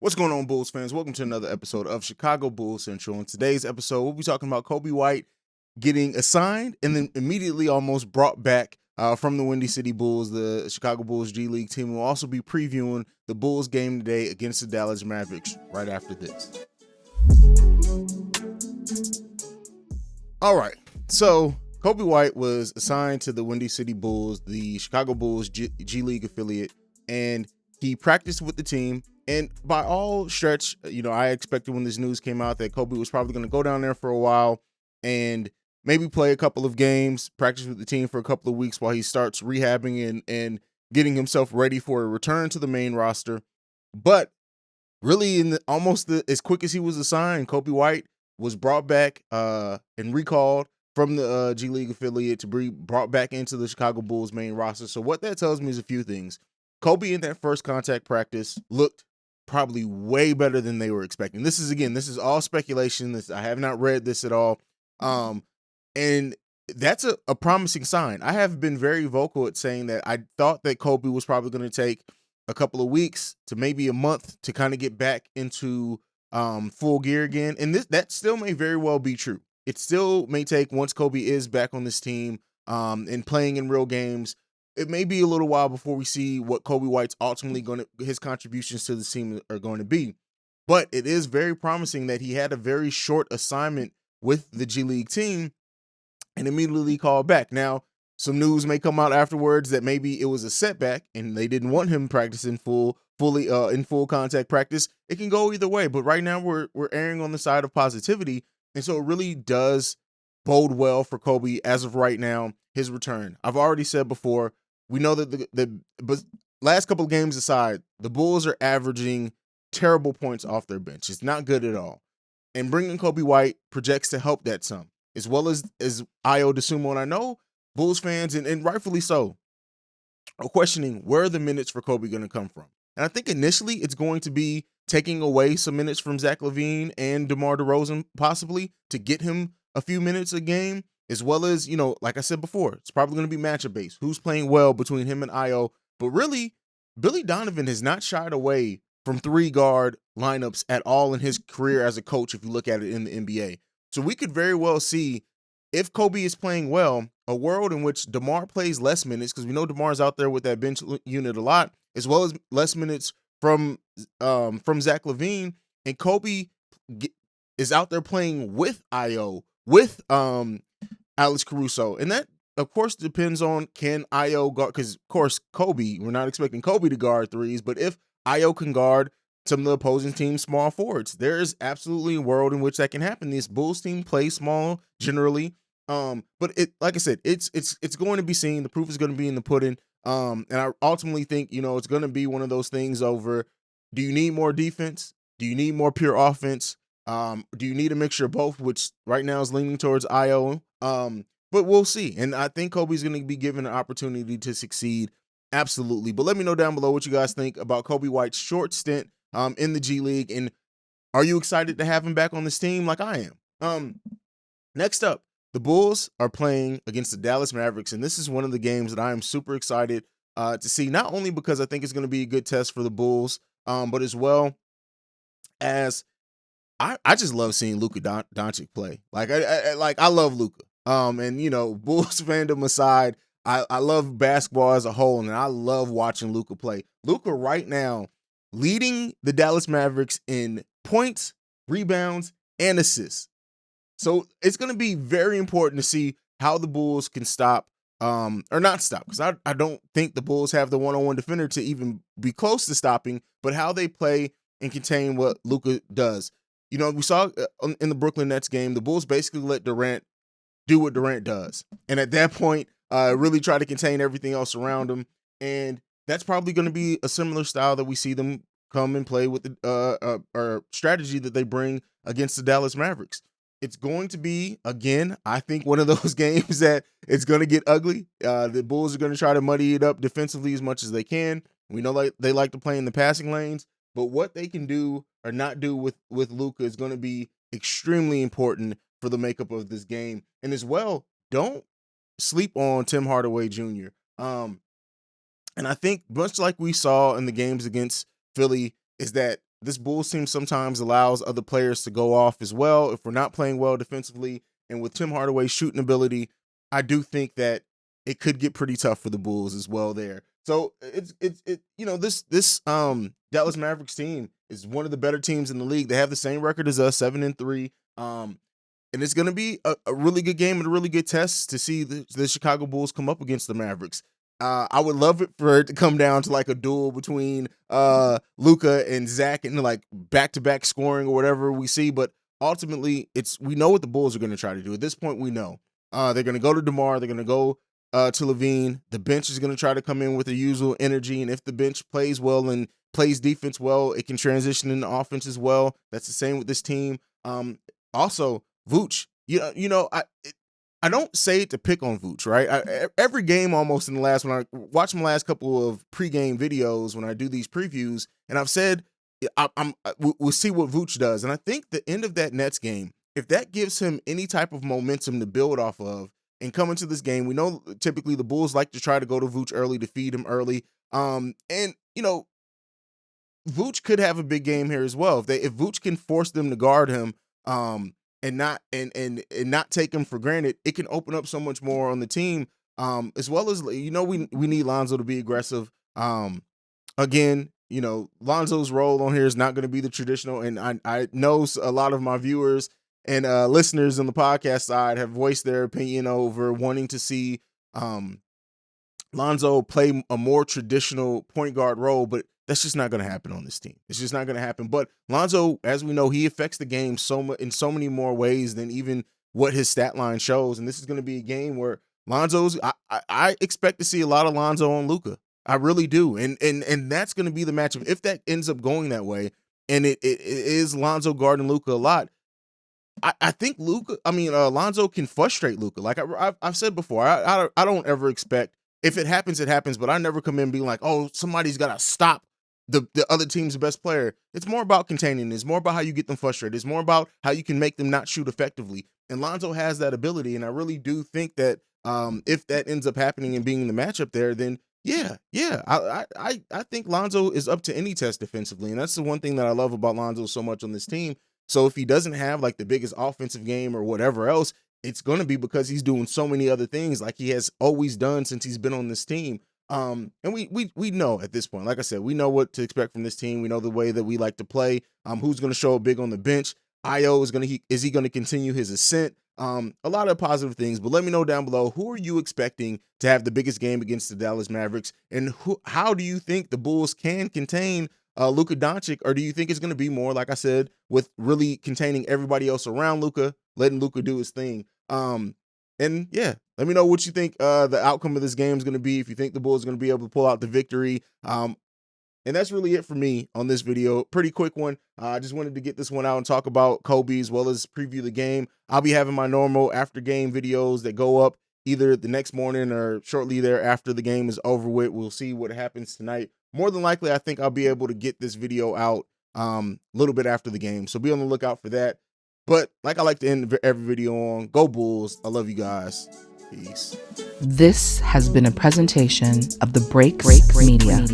What's going on, Bulls fans? Welcome to another episode of Chicago Bulls Central. In today's episode, we'll be talking about Coby White getting assigned and then immediately almost brought back from the Windy City Bulls, the Chicago Bulls GLeague team. We'll also be previewing the Bulls game today against the Dallas Mavericks right after this. All right, so Coby White was assigned to the Windy City Bulls, the Chicago Bulls G-League affiliate, and he practiced with the team. And by all stretch, I expected when this news came out that Coby was probably going to go down there for a while and maybe play a couple of games, practice with the team for a couple of weeks while he starts rehabbing and getting himself ready for a return to the main roster. But really, as quick as he was assigned, Coby White was brought back and recalled from the G-League affiliate to be brought back into the Chicago Bulls main roster. So what that tells me is a few things. Coby in that first contact practice looked probably way better than they were expecting. This is all speculation. I have not read this at all. And that's a promising sign. I have been very vocal at saying that I thought that Coby was probably going to take a couple of weeks to maybe a month to kind of get back into full gear again. And that still may very well be true. It still may take, once Coby is back on this team and playing in real games, it may be a little while before we see what Coby White's ultimately his contributions to the team are going to be. But it is very promising that he had a very short assignment with the G League team and immediately called back. Now, some news may come out afterwards that maybe it was a setback and they didn't want him practicing in full contact practice. It can go either way, but right now we're erring on the side of positivity, and so it really does bode well for Coby as of right now. His return. I've already said before, we know that but last couple of games aside, the Bulls are averaging terrible points off their bench. It's not good at all. And bringing Coby White projects to help that some, as well as Ayo Dosunmu. And I know Bulls fans, and rightfully so, are questioning where are the minutes for Coby going to come from. And I think initially it's going to be taking away some minutes from Zach LaVine and DeMar DeRozan possibly to get him a few minutes a game. As well as, like I said before, it's probably going to be matchup based. Who's playing well between him and Ayo? But really, Billy Donovan has not shied away from 3-guard lineups at all in his career as a coach, if you look at it in the NBA. So we could very well see, if Coby is playing well, a world in which DeMar plays less minutes, because we know DeMar's out there with that bench unit a lot, as well as less minutes from Zach LaVine, and Coby is out there playing with Ayo, with Alex Caruso. And that, of course, depends on, can Ayo guard, because, of course, Coby, we're not expecting Coby to guard threes, but if Ayo can guard some of the opposing team's small forwards, there is absolutely a world in which that can happen. This Bulls team plays small generally, but like I said, it's going to be seen. The proof is going to be in the pudding. And I ultimately think, it's going to be one of those things over, do you need more defense? Do you need more pure offense? Do you need a mixture of both, which right now is leaning towards Ayo? But we'll see. And I think Coby's going to be given an opportunity to succeed. Absolutely. But let me know down below what you guys think about Coby White's short stint in the G League. And are you excited to have him back on this team like I am? Next up, the Bulls are playing against the Dallas Mavericks. And this is one of the games that I am super excited to see, not only because I think it's going to be a good test for the Bulls, but as well as I just love seeing Luka Doncic play. I love Luka. And Bulls fandom aside, I love basketball as a whole, and I love watching Luka play. Luka right now leading the Dallas Mavericks in points, rebounds, and assists. So it's going to be very important to see how the Bulls can stop, or not stop, because I don't think the Bulls have the one-on-one defender to even be close to stopping, but how they play and contain what Luka does. We saw in the Brooklyn Nets game, the Bulls basically let Durant do what Durant does. And at that point, really try to contain everything else around him. And that's probably going to be a similar style that we see them come and play with the strategy that they bring against the Dallas Mavericks. It's going to be, again, I think one of those games that it's going to get ugly. The Bulls are going to try to muddy it up defensively as much as they can. We know they like to play in the passing lanes, but what they can do or not do with Luka is going to be extremely important for the makeup of this game. And as well, don't sleep on Tim Hardaway Jr. And I think much like we saw in the games against Philly, is that this Bulls team sometimes allows other players to go off as well if we're not playing well defensively. And with Tim Hardaway's shooting ability, I do think that it could get pretty tough for the Bulls as well there. So this Dallas Mavericks team is one of the better teams in the league. They have the same record as us, 7-3. And it's going to be a really good game and a really good test to see the Chicago Bulls come up against the Mavericks. I would love it for it to come down to like a duel between Luka and Zach and like back-to-back scoring or whatever we see. But ultimately, we know what the Bulls are going to try to do. At this point, we know. They're going to go to DeMar. They're going to go to Levine. The bench is going to try to come in with the usual energy. And if the bench plays well and plays defense well, it can transition into offense as well. That's the same with this team. Also, Vooch, I don't say it to pick on Vooch, right? Every game almost in the last, when I watch my last couple of pregame videos, when I do these previews, and I've said, we'll see what Vooch does. And I think the end of that Nets game, if that gives him any type of momentum to build off of and come into this game, we know typically the Bulls like to try to go to Vooch early to feed him early. Vooch could have a big game here as well. If Vooch can force them to guard him, and not take him for granted, it can open up so much more on the team. As well as we need Lonzo to be aggressive. Again, Lonzo's role on here is not going to be the traditional, and I know a lot of my viewers and listeners on the podcast side have voiced their opinion over wanting to see Lonzo play a more traditional point guard role, but that's just not going to happen on this team. It's just not going to happen. But Lonzo, as we know, he affects the game in so many more ways than even what his stat line shows. And this is going to be a game where I expect to see a lot of Lonzo on Luka. I really do. And that's going to be the matchup. If that ends up going that way, and it is Lonzo guarding Luka a lot, I think Lonzo can frustrate Luka. Like I've said before, I don't ever expect, if it happens, it happens. But I never come in being like, oh, somebody's got to stop the other team's best player. It's more about containing. It's more about how you get them frustrated. It's more about how you can make them not shoot effectively. And Lonzo has that ability. And I really do think that if that ends up happening and being the matchup there, then I think Lonzo is up to any test defensively. And that's the one thing that I love about Lonzo so much on this team. So if he doesn't have like the biggest offensive game or whatever else, it's going to be because he's doing so many other things like he has always done since he's been on this team. And we know at this point, like I said, we know what to expect from this team. We know the way that we like to play. Who's going to show up big on the bench? Io is he going to continue his ascent? A lot of positive things, but let me know down below, who are you expecting to have the biggest game against the Dallas Mavericks, and how do you think the Bulls can contain Luka Doncic, or do you think it's going to be more, like I said, with really containing everybody else around Luka, letting Luka do his thing? And yeah, let me know what you think the outcome of this game is going to be, if you think the Bulls are going to be able to pull out the victory. And that's really it for me on this video. Pretty quick one. I just wanted to get this one out and talk about Kobe as well as preview the game. I'll be having my normal after game videos that go up either the next morning or shortly thereafter the game is over with. We'll see what happens tonight. More than likely, I think I'll be able to get this video out a little bit after the game. So be on the lookout for that. But like I like to end every video on, go Bulls. I love you guys. Peace. This has been a presentation of the Breaks Media.